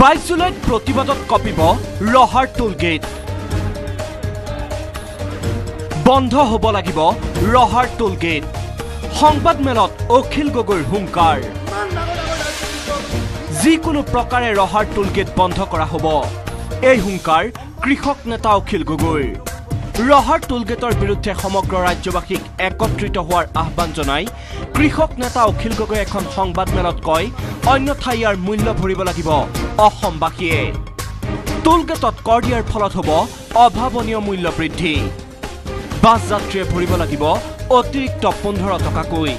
22 জুলাইত প্ৰতিবাদত কঁপিব ৰহাৰ টোলগেট বন্ধ হ'ব লাগিব ৰহাৰ টোলগেট সংবাদ মেলত অখিল গগৈৰ হুংকাৰ যিকোনো প্ৰকাৰে ৰহাৰ টোলগেট বন্ধ কৰা হ'ব এই হুংকাৰ কৃষক নেতা অখিল গগৈৰ ৰহাৰ টোলগেটৰ বিৰুদ্ধে সমগ্ৰ ৰাজ্যবাসীক একত্ৰিত হোৱাৰ আহ্বান জনাই কৃষক নেতা অখিল গগৈ এখন সংবাদ মেলত কয় অন্যথা ইয়াৰ মূল্য ভৰিব লাগিব অসমবাসীয়ে টোলগেটত কৰ দিয়াৰ ফলত হ'ব অভাৱনীয় মূল্য বৃদ্ধি বাছ যাত্ৰীয়ে ভৰিব লাগিব অতিৰিক্ত 15 টকাকৈ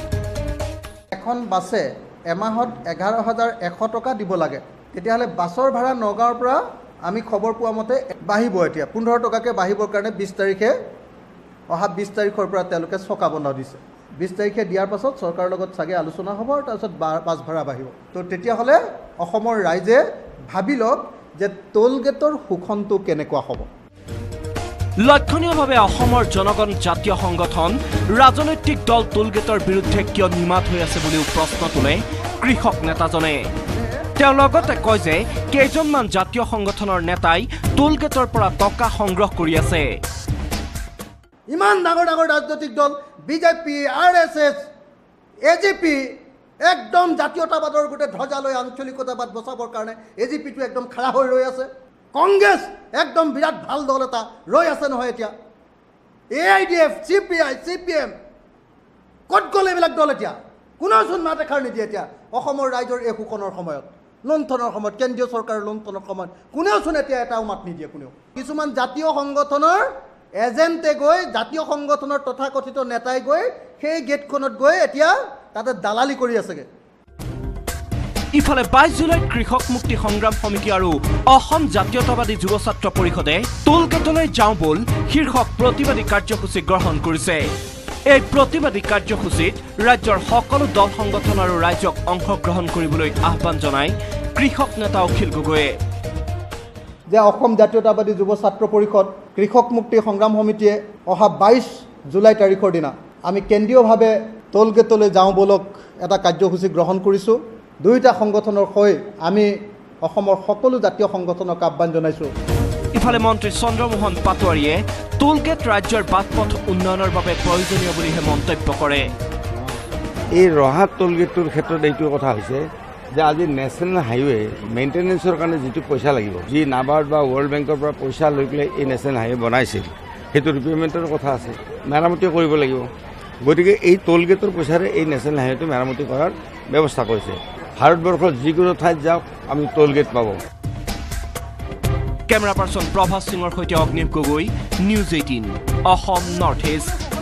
এখন বাছে এমাহত 11,100 টকা দিব লাগে তেতিয়াহ'লে বাছৰ ভাড়া নগাঁৱৰ পৰা আমি খবৰ পোৱা মতে বাঢ়িব এতিয়া 15 টকাকৈ বাঢ়িবৰ কাৰণে 20 তাৰিখে অহা 20 তাৰিখৰ পৰা তেওঁলোকে চকা বন্ধ দিছে 20 তাৰিখে দিয়াৰ পাছত চৰকাৰৰ লগত চাগে আলোচনা হ'ব আৰু তাৰপিছত বাছ ভাড়া বাঢ়িব তো তেতিয়াহ'লে অসমৰ ৰাইজে ভাবি লওক যে টোলগেটৰ শোষণটো কেনেকুৱা হ'ব লক্ষণীয়ভাৱে অসমৰ জনগণ জাতীয় সংগঠন ৰাজনৈতিক দল টোলগেটৰ বিৰুদ্ধে কিয় নিমাত হৈ আছে বুলিও প্ৰশ্ন তোলে কৃষক নেতাজনে তেওঁ লগতে কয় যে কেইজনমান জাতীয় সংগঠনৰ নেতাই টোলগেটৰ পৰা টকা সংগ্ৰহ কৰি আছে ইমান ডাঙৰ ডাঙৰ ৰাজনৈতিক দল বিজেপি আৰএছএছ এজিপি একদম জাতীয়তাবাদৰ গোটেই ধ্বজা লৈ আঞ্চলিকতাবাদ বচাবৰ কাৰণে এজিপিটো একদম খাৰা হৈ ৰৈ আছে কংগ্ৰেছ একদম বিৰাট ভাল দল এটা ৰৈ আছে নহয় এতিয়া এআইডিএফ চিপিআই চিপিএম ক'ত গ'ল এইবিলাক দল এতিয়া কোনোচোন মাত এষাৰ নিদিয়ে এতিয়া অসমৰ ৰাইজৰ এই শোষণৰ সময়ত লুণ্ঠনৰ সময়ত কেন্দ্ৰীয় চৰকাৰৰ লুণ্ঠনৰ সময়ত কোনেওচোন এতিয়া এটাও মাত নিদিয়ে কোনেও কিছুমান জাতীয় সংগঠনৰ এজেণ্টে গৈ জাতীয় সংগঠনৰ তথাকথিত নেতাই গৈ সেই গেটখনত গৈ এতিয়া তাতে দালালি কৰি আছেগৈ ইফালে 22 জুলাইত কৃষক মুক্তি সংগ্ৰাম সমিতি আৰু অসম জাতীয়তাবাদী যুৱ ছাত্ৰ পৰিষদে টোলগেটলৈ যাওঁ বল শীৰ্ষক প্ৰতিবাদী কাৰ্যসূচী গ্ৰহণ কৰিছে এই প্ৰতিবাদী কাৰ্যসূচীত ৰাজ্যৰ সকলো দল সংগঠন আৰু ৰাইজক অংশগ্ৰহণ কৰিবলৈ আহ্বান জনাই কৃষক নেতা অখিল গগৈয়ে যে অসম জাতীয়তাবাদী যুৱ ছাত্ৰ পৰিষদ কৃষক মুক্তি সংগ্ৰাম সমিতিয়ে অহা 22 জুলাই তাৰিখৰ দিনা আমি কেন্দ্ৰীয়ভাৱে টোলগেটলৈ যাওঁ বলক এটা কাৰ্যসূচী গ্ৰহণ কৰিছোঁ দুইটা সংগঠনৰ হৈ আমি অসমৰ সকলো জাতীয় সংগঠনক আহ্বান জনাইছোঁ ইফালে মন্ত্ৰী চন্দ্ৰমোহন পাটোৱাৰীয়ে টোলগেট ৰাজ্যৰ বাটপথ উন্নয়নৰ বাবে প্ৰয়োজনীয় বুলিহে মন্তব্য কৰে এই ৰহাৰ টোলগেটৰ ক্ষেত্ৰত এইটো কথা হৈছে যে আজি নেশ্যনেল হাইৱে মেইনটেনেন্সৰ কাৰণে যিটো পইচা লাগিব যি নাবাৰ্ড বা ৱৰ্ল্ড বেংকৰ পৰা পইচা লৈ পেলাই এই নেশ্যনেল হাইৱে বনাইছিল সেইটো ৰিপেমেণ্টৰ কথা আছে মেৰামতি কৰিব লাগিব গতিকে এই টোলগেটৰ পইচাৰে এই নেশ্যনেল হাইৱেটো মেৰামতি কৰাৰ ব্যৱস্থা কৰিছে ভাৰতবৰ্ষৰ যিকোনো ঠাইত যাওক আমি টোলগেট পাব কেমেৰা পাৰ্চন প্ৰভাস সিঙৰ সৈতে Agniv Gogoi news 18 Assam north east